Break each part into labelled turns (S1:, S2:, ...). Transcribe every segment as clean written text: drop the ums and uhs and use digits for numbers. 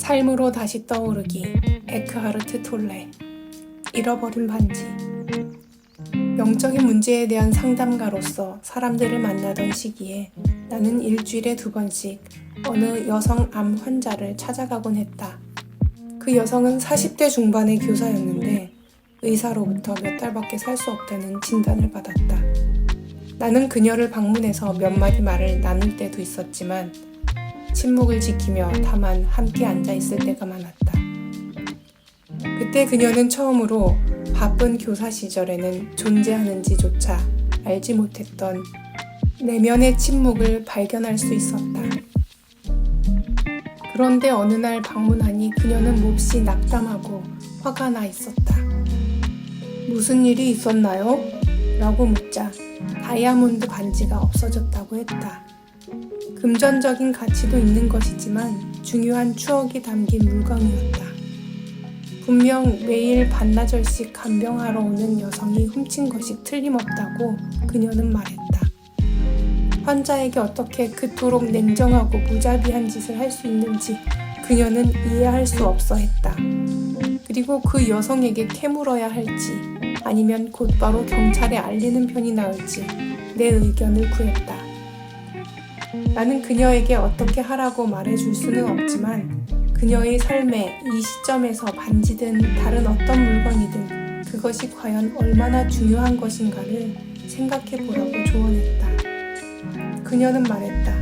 S1: 삶으로 다시 떠오르기. 에크하르트 톨레. 잃어버린 반지. 영적인 문제에 대한 상담가로서 사람들을 만나던 시기에 나는 일주일에 2번씩 어느 여성 암 환자를 찾아가곤 했다. 그 여성은 40대 중반의 교사였는데 의사로부터 몇 달밖에 살 수 없다는 진단을 받았다. 나는 그녀를 방문해서 몇 마디 말을 나눌 때도 있었지만 침묵을 지키며 다만 함께 앉아있을 때가 많았다. 그때 그녀는 처음으로 바쁜 교사 시절에는 존재하는지조차 알지 못했던 내면의 침묵을 발견할 수 있었다. 그런데 어느 날 방문하니 그녀는 몹시 낙담하고 화가 나 있었다. 무슨 일이 있었나요? 라고 묻자 다이아몬드 반지가 없어졌다고 했다. 금전적인 가치도 있는 것이지만 중요한 추억이 담긴 물건이었다. 분명 매일 반나절씩 간병하러 오는 여성이 훔친 것이 틀림없다고 그녀는 말했다. 환자에게 어떻게 그토록 냉정하고 무자비한 짓을 할 수 있는지 그녀는 이해할 수 없어 했다. 그리고 그 여성에게 캐물어야 할지 아니면 곧바로 경찰에 알리는 편이 나을지 내 의견을 구했다. 나는 그녀에게 어떻게 하라고 말해줄 수는 없지만 그녀의 삶에 이 시점에서 반지든 다른 어떤 물건이든 그것이 과연 얼마나 중요한 것인가를 생각해보라고 조언했다. 그녀는 말했다.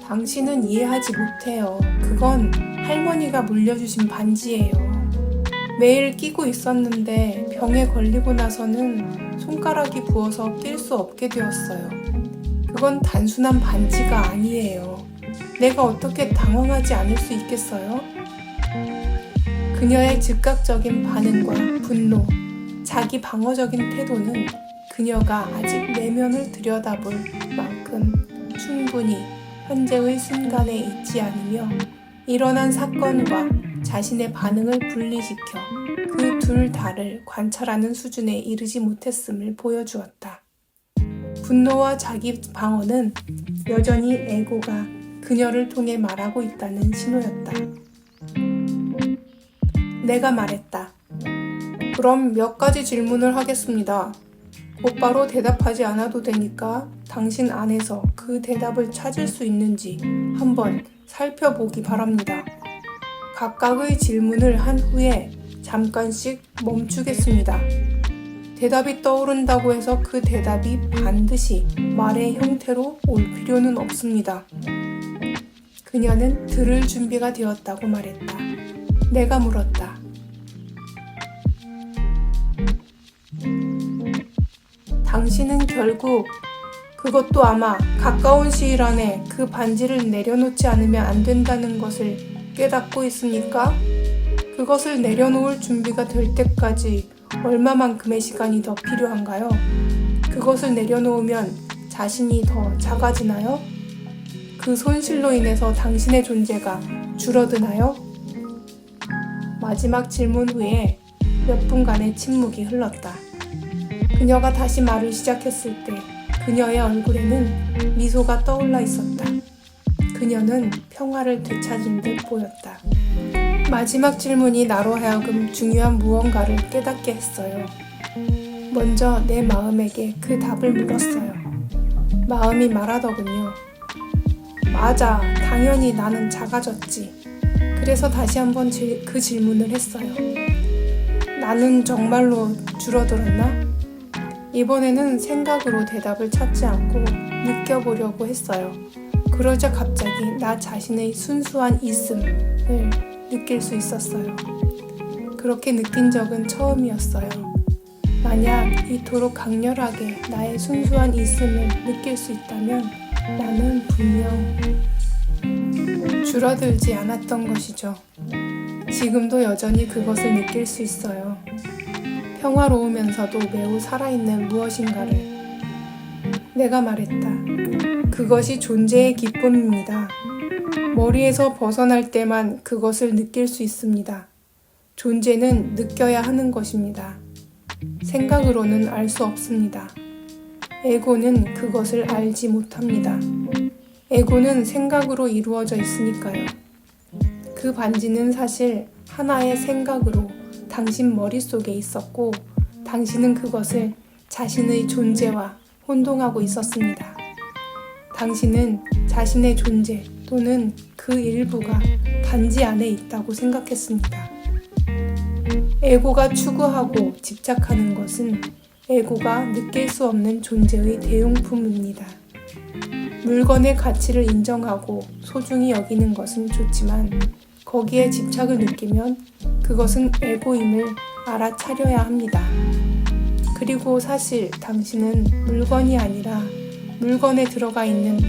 S1: 당신은 이해하지 못해요. 그건 할머니가 물려주신 반지예요. 매일 끼고 있었는데 병에 걸리고 나서는 손가락이 부어서 낄 수 없게 되었어요. 그건 단순한 반지가 아니에요. 내가 어떻게 당황하지 않을 수 있겠어요? 그녀의 즉각적인 반응과 분노, 자기 방어적인 태도는 그녀가 아직 내면을 들여다볼 만큼 충분히 현재의 순간에 있지 않으며 일어난 사건과 자신의 반응을 분리시켜 그 둘 다를 관찰하는 수준에 이르지 못했음을 보여주었다. 분노와 자기 방어는 여전히 에고가 그녀를 통해 말하고 있다는 신호였다. 내가 말했다. 그럼 몇 가지 질문을 하겠습니다. 곧바로 대답하지 않아도 되니까 당신 안에서 그 대답을 찾을 수 있는지 한번 살펴보기 바랍니다. 각각의 질문을 한 후에 잠깐씩 멈추겠습니다. 대답이 떠오른다고 해서 그 대답이 반드시 말의 형태로 올 필요는 없습니다. 그녀는 들을 준비가 되었다고 말했다. 내가 물었다. 당신은 결국 그것도 아마 가까운 시일 안에 그 반지를 내려놓지 않으면 안 된다는 것을 깨닫고 있습니까? 그것을 내려놓을 준비가 될 때까지 얼마만큼의 시간이 더 필요한가요? 그것을 내려놓으면 자신이 더 작아지나요? 그 손실로 인해서 당신의 존재가 줄어드나요? 마지막 질문 후에 몇 분간의 침묵이 흘렀다. 그녀가 다시 말을 시작했을 때 그녀의 얼굴에는 미소가 떠올라 있었다. 그녀는 평화를 되찾은 듯 보였다. 마지막 질문이 나로 하여금 중요한 무언가를 깨닫게 했어요. 먼저 내 마음에게 그 답을 물었어요. 마음이 말하더군요. 맞아, 당연히 나는 작아졌지. 그래서 다시 한번 그 질문을 했어요. 나는 정말로 줄어들었나? 이번에는 생각으로 대답을 찾지 않고 느껴보려고 했어요. 그러자 갑자기 나 자신의 순수한 있음을 느낄 수 있었어요. 그렇게 느낀 적은 처음이었어요. 만약 이토록 강렬하게 나의 순수한 있음을 느낄 수 있다면 나는 분명 줄어들지 않았던 것이죠. 지금도 여전히 그것을 느낄 수 있어요. 평화로우면서도 매우 살아있는 무엇인가를. 내가 말했다. 그것이 존재의 기쁨입니다. 머리에서 벗어날 때만 그것을 느낄 수 있습니다. 존재는 느껴야 하는 것입니다. 생각으로는 알 수 없습니다. 에고는 그것을 알지 못합니다. 에고는 생각으로 이루어져 있으니까요. 그 반지는 사실 하나의 생각으로 당신 머릿속에 있었고 당신은 그것을 자신의 존재와 혼동하고 있었습니다. 당신은 자신의 존재 또는 그 일부가 반지 안에 있다고 생각했습니다. 에고가 추구하고 집착하는 것은 에고가 느낄 수 없는 존재의 대용품입니다. 물건의 가치를 인정하고 소중히 여기는 것은 좋지만 거기에 집착을 느끼면 그것은 에고임을 알아차려야 합니다. 그리고 사실 당신은 물건이 아니라 물건에 들어가 있는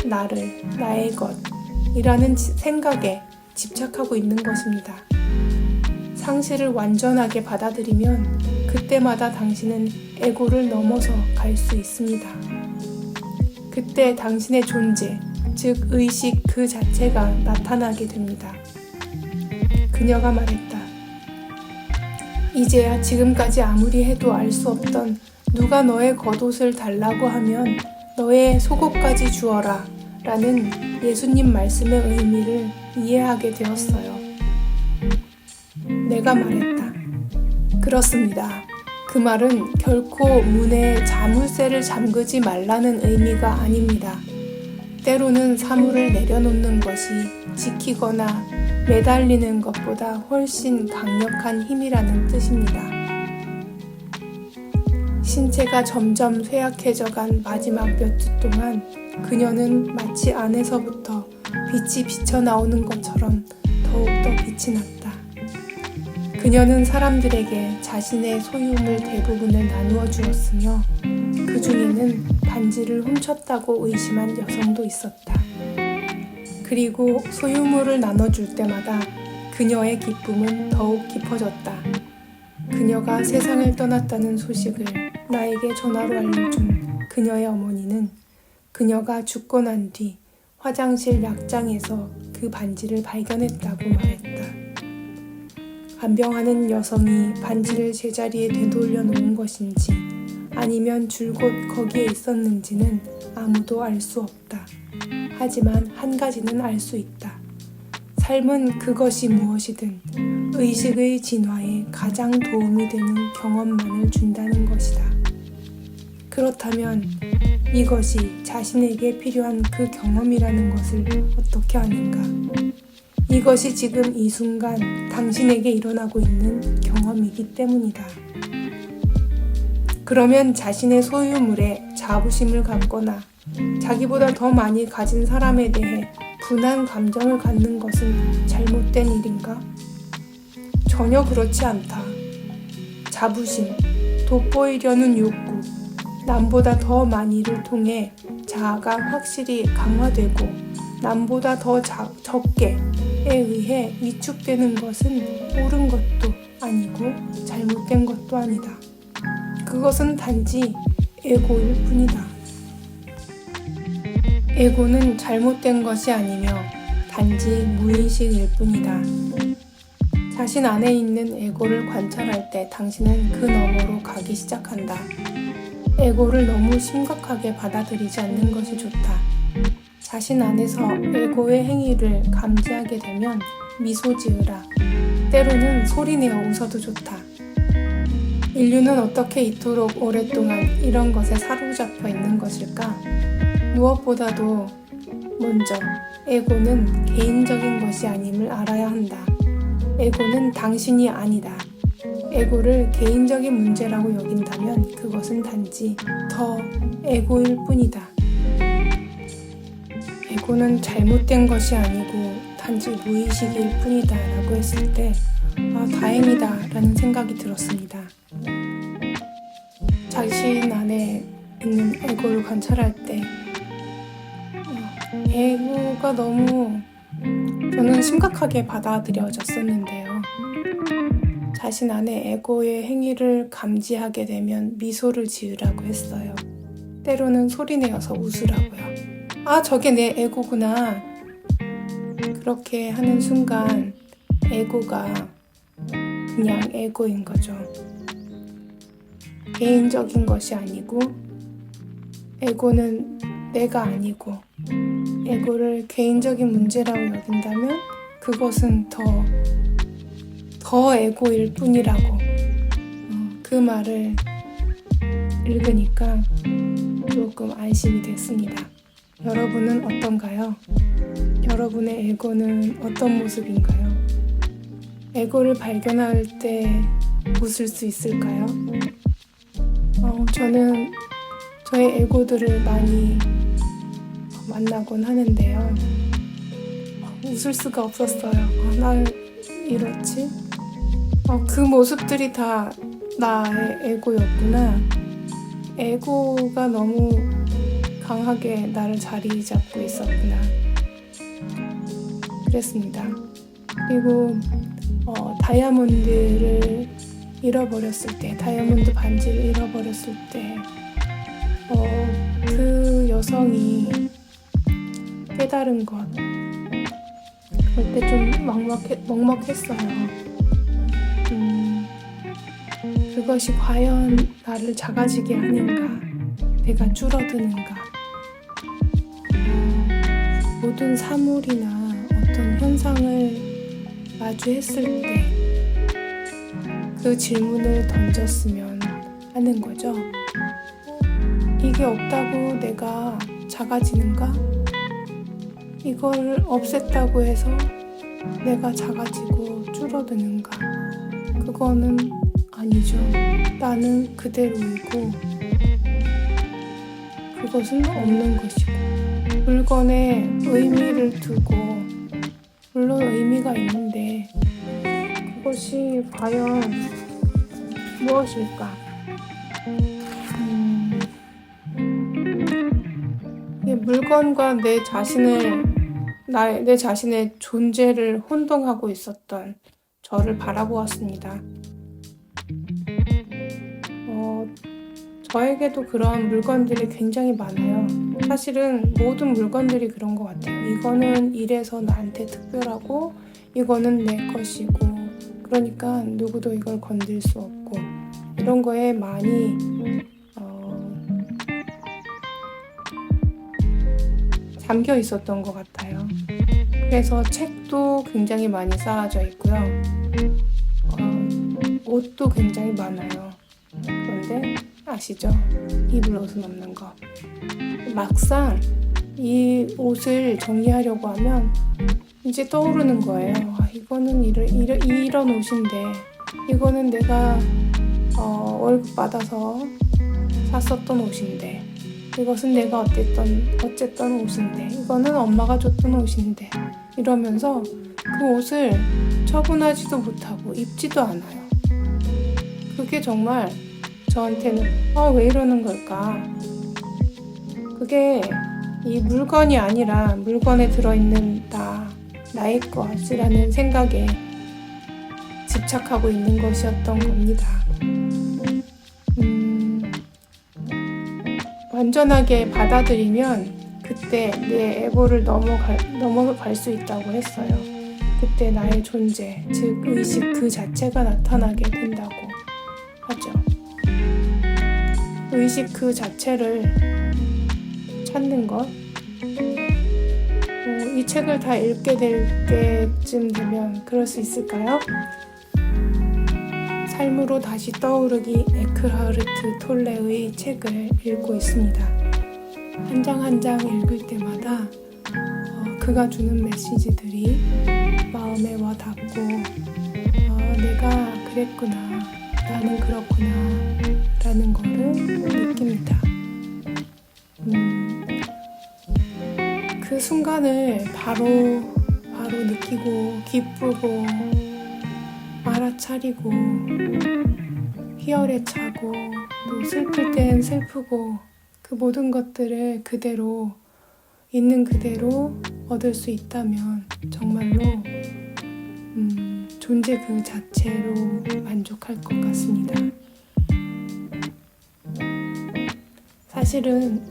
S1: 나를, 나의 것이라는 생각에 집착하고 있는 것입니다. 상실을 완전하게 받아들이면 그때마다 당신은 에고를 넘어서 갈 수 있습니다. 그때 당신의 존재, 즉 의식 그 자체가 나타나게 됩니다. 그녀가 말했다. 이제야 지금까지 아무리 해도 알 수 없던 누가 너의 겉옷을 달라고 하면 너의 속옷까지 주어라 라는 예수님 말씀의 의미를 이해하게 되었어요. 내가 말했다. 그렇습니다. 그 말은 결코 문에 자물쇠를 잠그지 말라는 의미가 아닙니다. 때로는 사물을 내려놓는 것이 지키거나 매달리는 것보다 훨씬 강력한 힘이라는 뜻입니다. 신체가 점점 쇠약해져간 마지막 몇 주 동안 그녀는 마치 안에서부터 빛이 비쳐나오는 것처럼 더욱더 빛이 났다. 그녀는 사람들에게 자신의 소유물 대부분을 나누어 주었으며 그 중에는 반지를 훔쳤다고 의심한 여성도 있었다. 그리고 소유물을 나눠줄 때마다 그녀의 기쁨은 더욱 깊어졌다. 그녀가 세상을 떠났다는 소식을 나에게 전화로 알려준 그녀의 어머니는 그녀가 죽고 난 뒤 화장실 약장에서 그 반지를 발견했다고 말했다. 간병하는 여성이 반지를 제자리에 되돌려 놓은 것인지 아니면 줄곧 거기에 있었는지는 아무도 알 수 없다. 하지만 한 가지는 알 수 있다. 삶은 그것이 무엇이든 의식의 진화에 가장 도움이 되는 경험만을 준다는 것이다. 그렇다면 이것이 자신에게 필요한 그 경험이라는 것을 어떻게 아는가? 이것이 지금 이 순간 당신에게 일어나고 있는 경험이기 때문이다. 그러면 자신의 소유물에 자부심을 갖거나 자기보다 더 많이 가진 사람에 대해 분한 감정을 갖는 것은 잘못된 일인가? 전혀 그렇지 않다. 자부심, 돋보이려는 욕구, 남보다 더 많이를 통해 자아가 확실히 강화되고 남보다 더 적게에 의해 위축되는 것은 옳은 것도 아니고 잘못된 것도 아니다. 그것은 단지 에고일 뿐이다. 에고는 잘못된 것이 아니며 단지 무의식일 뿐이다. 자신 안에 있는 에고를 관찰할 때 당신은 그 너머로 가기 시작한다. 에고를 너무 심각하게 받아들이지 않는 것이 좋다. 자신 안에서 에고의 행위를 감지하게 되면 미소 지으라. 때로는 소리내어 웃어도 좋다. 인류는 어떻게 이토록 오랫동안 이런 것에 사로잡혀 있는 것일까? 무엇보다도 먼저 에고는 개인적인 것이 아님을 알아야 한다. 에고는 당신이 아니다. 에고를 개인적인 문제라고 여긴다면 그것은 단지 더 에고일 뿐이다. 에고는 잘못된 것이 아니고 단지 무의식일 뿐이다 라고 했을 때 다행이다 라는 생각이 들었습니다. 자신 안에 있는 에고를 관찰할 때 에고가 너무 저는 심각하게 받아들여졌었는데요. 자신 안에 에고의 행위를 감지하게 되면 미소를 지으라고 했어요. 때로는 소리내어서 웃으라고요. 저게 내 에고구나. 그렇게 하는 순간 에고가 그냥 에고인 거죠. 개인적인 것이 아니고 에고는 내가 아니고 에고를 개인적인 문제라고 여긴다면 그것은 더 에고일 뿐이라고 그 말을 읽으니까 조금 안심이 됐습니다. 여러분은 어떤가요? 여러분의 에고는 어떤 모습인가요? 에고를 발견할 때 웃을 수 있을까요? 저는 저의 에고들을 많이 만나곤 하는데요. 웃을 수가 없었어요. 난 이렇지? 그 모습들이 다 나의 에고였구나. 에고가 너무 강하게 나를 자리 잡고 있었구나. 그랬습니다. 그리고 다이아몬드를 잃어버렸을 때, 다이아몬드 반지를 잃어버렸을 때 그 여성이 깨달은 것, 그럴 때 좀 먹먹했어요. 그것이 과연 나를 작아지게 하는가, 내가 줄어드는가. 모든 사물이나 어떤 현상을 마주했을 때 그 질문을 던졌으면 하는 거죠. 이게 없다고 내가 작아지는가? 이걸 없앴다고 해서 내가 작아지고 줄어드는가? 그거는 아니죠. 나는 그대로이고 그것은 없는 것이고, 물건에 의미를 두고, 물론 의미가 있는데 그것이 과연 무엇일까? 물건과 내 자신의 존재를 혼동하고 있었던 저를 바라보았습니다. 저에게도 그런 물건들이 굉장히 많아요. 사실은 모든 물건들이 그런 것 같아요. 이거는 이래서 나한테 특별하고, 이거는 내 것이고, 그러니까 누구도 이걸 건들 수 없고, 이런 거에 많이 잠겨 있었던 것 같아요. 그래서 책도 굉장히 많이 쌓아져 있고요. 옷도 굉장히 많아요. 그런데 아시죠? 입을 옷은 없는 거. 막상 이 옷을 정리하려고 하면 이제 떠오르는 거예요. 이거는 이런 옷인데, 이거는 내가 월급 받아서 샀었던 옷인데, 이것은 내가 어쨌던 옷인데, 이거는 엄마가 줬던 옷인데, 이러면서 그 옷을 처분하지도 못하고 입지도 않아요. 그게 정말 저한테는 왜 이러는 걸까? 그게 이 물건이 아니라 물건에 들어있는 나의 것이라는 생각에 집착하고 있는 것이었던 겁니다. 완전하게 받아들이면 그때 내 에고를 넘어갈 수 있다고 했어요. 그때 나의 존재, 즉 의식 그 자체가 나타나게 된다고 하죠. 의식 그 자체를 찾는 것. 이 책을 다 읽게 될 때쯤 되면 그럴 수 있을까요? 삶으로 다시 떠오르기 에크하르트 톨레의 책을 읽고 있습니다. 한 장 한 장 읽을 때마다 그가 주는 메시지들이 마음에 와 닿고 내가 그랬구나, 나는 그렇구나 라는 거를 느낍니다. 그 순간을 바로 느끼고 기쁘고 알아차리고 희열에 차고 또 슬플 땐 슬프고 그 모든 것들을 그대로 있는 그대로 얻을 수 있다면 정말로 존재 그 자체로 만족할 것 같습니다. 사실은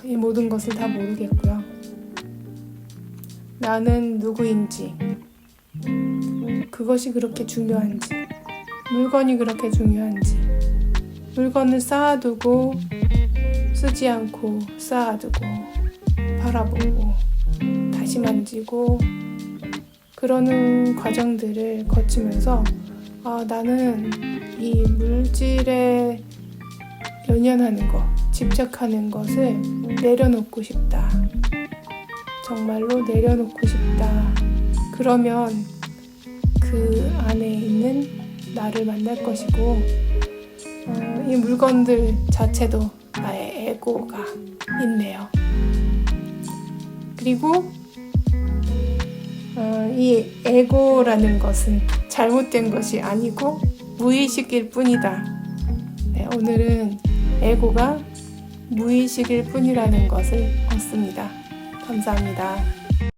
S1: 이 모든 것을 다 모르겠고요. 나는 누구인지, 그것이 그렇게 중요한지, 물건이 그렇게 중요한지, 물건을 쌓아두고 쓰지 않고 쌓아두고 바라보고 다시 만지고 그러는 과정들을 거치면서 나는 이 물질에 연연하는 것, 집착하는 것을 내려놓고 싶다. 정말로 내려놓고 싶다. 그러면 그 안에 있는 나를 만날 것이고 이 물건들 자체도 나의 에고가 있네요. 그리고 이 에고라는 것은 잘못된 것이 아니고 무의식일 뿐이다. 네, 오늘은 에고가 무의식일 뿐이라는 것을 얻습니다. 감사합니다.